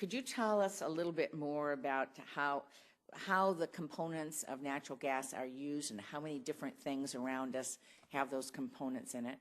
Could you tell us a little bit more about how the components of natural gas are used and how many different things around us have those components in it?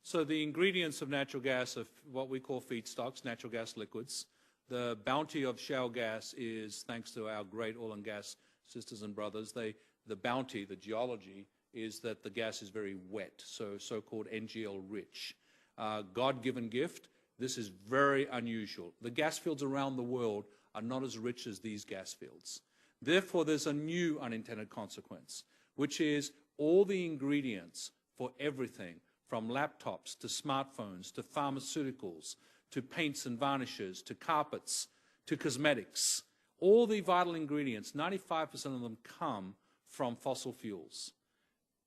So the ingredients of natural gas are what we call feedstocks, natural gas liquids. The bounty of shale gas is, thanks to our great oil and gas sisters and brothers, the bounty, the geology, is that the gas is very wet, so-called NGL rich. God-given gift. This is very unusual. The gas fields around the world are not as rich as these gas fields. Therefore, there's a new unintended consequence, which is all the ingredients for everything, from laptops to smartphones to pharmaceuticals to paints and varnishes to carpets to cosmetics. All the vital ingredients, 95% of them come from fossil fuels.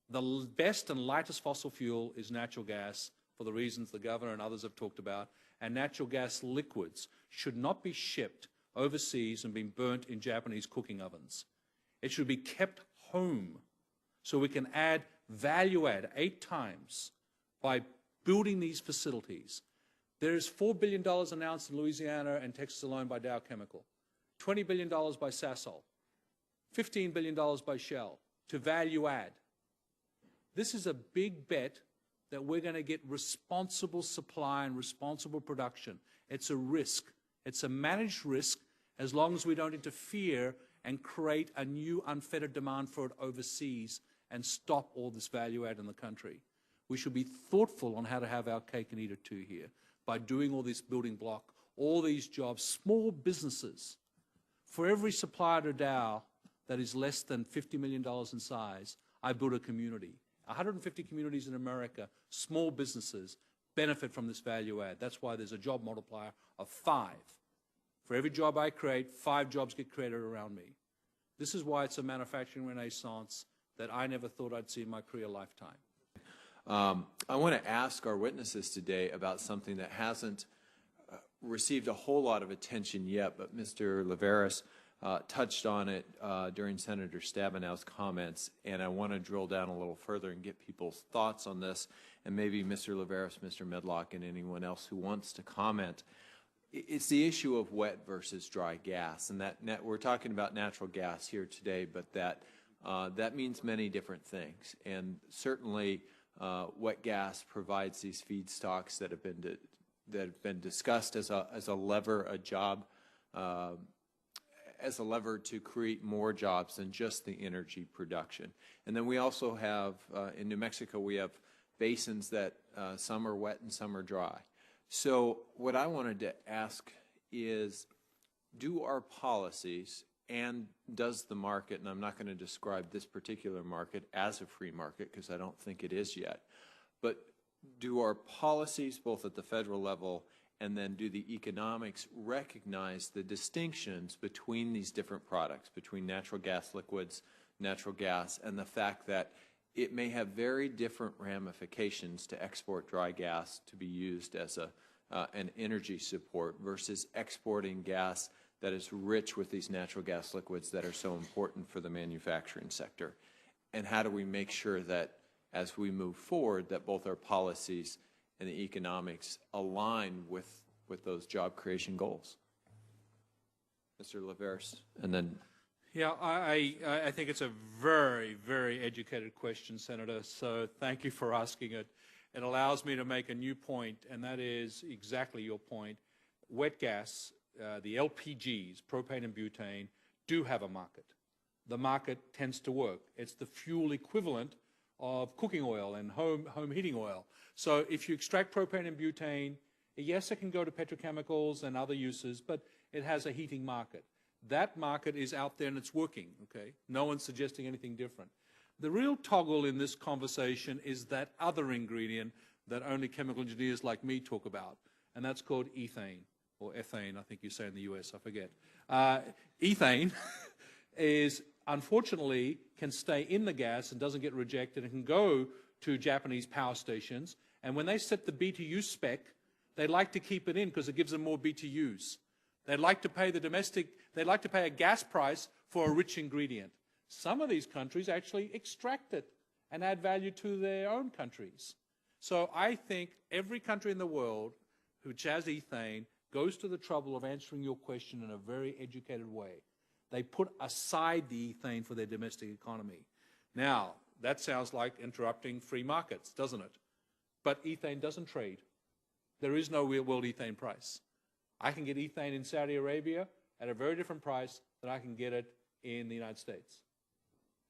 The best and lightest fossil fuel is natural gas, for the reasons the governor and others have talked about, and natural gas liquids should not be shipped overseas and being burnt in Japanese cooking ovens. It should be kept home so we can add value add 8 times by building these facilities. There is $4 billion announced in Louisiana and Texas alone by Dow Chemical, $20 billion by Sasol, $15 billion by Shell to value add. This is a big bet that we're going to get responsible supply and responsible production. It's a risk. It's a managed risk as long as we don't interfere and create a new unfettered demand for it overseas and stop all this value add in the country. We should be thoughtful on how to have our cake and eat it too here by doing all this building block, all these jobs, small businesses. For every supplier to Dow that is less than $50 million in size, I build a community. 150 communities in America, small businesses, benefit from this value add. That's why there's a job multiplier of 5. For every job I create, 5 jobs get created around me. This is why it's a manufacturing renaissance that I never thought I'd see in my career lifetime. I want to ask our witnesses today about something that hasn't received a whole lot of attention yet, but Mr. Liveris touched on it during Senator Stabenow's comments, and I want to drill down a little further and get people's thoughts on this, and maybe Mr. Liveris, Mr. Medlock, and anyone else who wants to comment. It's the issue of wet versus dry gas, and we're talking about natural gas here today, but that means many different things, and certainly wet gas provides these feedstocks that have been discussed as a lever, as a lever to create more jobs than just the energy production. And then we also have, in New Mexico, we have basins that some are wet and some are dry. So what I wanted to ask is, do our policies and does the market, and I'm not going to describe this particular market as a free market because I don't think it is yet, but do our policies both at the federal level and then do the economics recognize the distinctions between these different products, between natural gas liquids, natural gas, and the fact that it may have very different ramifications to export dry gas to be used as an energy support versus exporting gas that is rich with these natural gas liquids that are so important for the manufacturing sector? And how do we make sure that as we move forward that both our policies and the economics align with those job creation goals? Mr. Liveris, and then... Yeah, I think it's a very, very educated question, Senator, so thank you for asking it. It allows me to make a new point, and that is exactly your point. Wet gas, the LPGs, propane and butane, do have a market. The market tends to work. It's the fuel equivalent of cooking oil and home heating oil. So if you extract propane and butane, yes, it can go to petrochemicals and other uses, but it has a heating market. That market is out there and it's working, okay? No one's suggesting anything different. The real toggle in this conversation is that other ingredient that only chemical engineers like me talk about, and that's called ethane, or ethane, I think you say in the US, I forget. Ethane is, unfortunately, can stay in the gas and doesn't get rejected and can go to Japanese power stations, and when they set the BTU spec, they like to keep it in because it gives them more BTUs. They'd like to pay they'd like to pay a gas price for a rich ingredient. Some of these countries actually extract it and add value to their own countries. So I think every country in the world which has ethane goes to the trouble of answering your question in a very educated way. They put aside the ethane for their domestic economy. Now, that sounds like interrupting free markets, doesn't it? But ethane doesn't trade. There is no real world ethane price. I can get ethane in Saudi Arabia at a very different price than I can get it in the United States.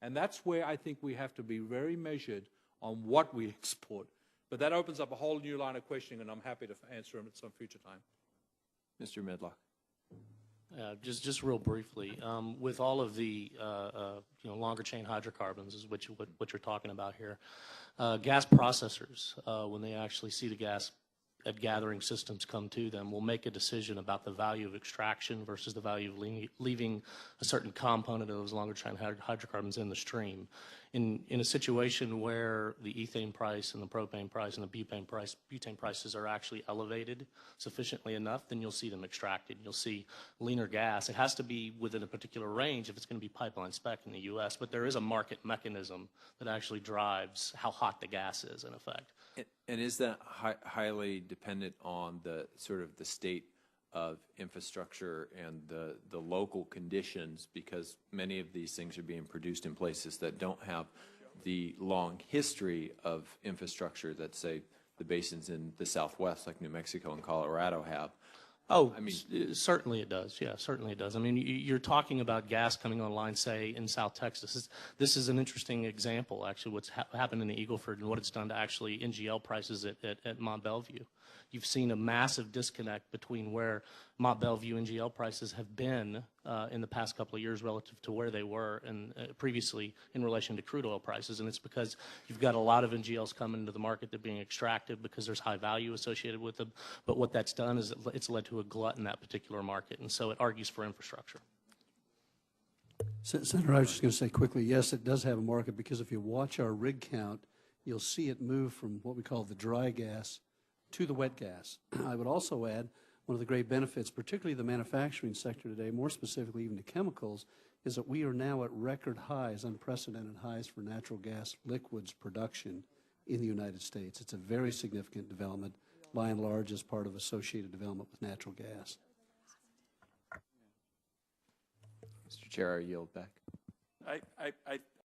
And that's where I think we have to be very measured on what we export. But that opens up a whole new line of questioning, and I'm happy to answer them at some future time. Mr. Medlock. Just real briefly, with all of the longer chain hydrocarbons, is what you're talking about here, gas processors, when they actually see the gas at gathering systems come to them, will make a decision about the value of extraction versus the value of leaving a certain component of those longer chain hydrocarbons in the stream. In a situation where the ethane price and the propane price and the butane prices are actually elevated sufficiently enough, then you'll see them extracted. You'll see leaner gas. It has to be within a particular range if it's going to be pipeline spec in the U.S., but there is a market mechanism that actually drives how hot the gas is, in effect. And is that highly dependent on the sort of the state of infrastructure and the local conditions, because many of these things are being produced in places that don't have the long history of infrastructure that, say, the basins in the Southwest, like New Mexico and Colorado, have? Oh, I mean, certainly it does. Yeah, certainly it does. I mean, you're talking about gas coming online, say, in South Texas. This is an interesting example, actually, what's happened in the Eagle Ford and what it's done to actually NGL prices at Mont Belvieu. You've seen a massive disconnect between where Mont Belvieu NGL prices have been in the past couple of years relative to where they were previously in relation to crude oil prices. And it's because you've got a lot of NGLs coming into the market that are being extracted because there's high value associated with them. But what that's done is it's led to a glut in that particular market. And so it argues for infrastructure. Senator, I was just going to say quickly, yes, it does have a market, because if you watch our rig count, you'll see it move from what we call the dry gas to the wet gas. I would also add one of the great benefits, particularly the manufacturing sector today, more specifically even the chemicals, is that we are now at record highs, unprecedented highs for natural gas liquids production in the United States. It's a very significant development, by and large, as part of associated development with natural gas. Mr. Chair, I yield back. I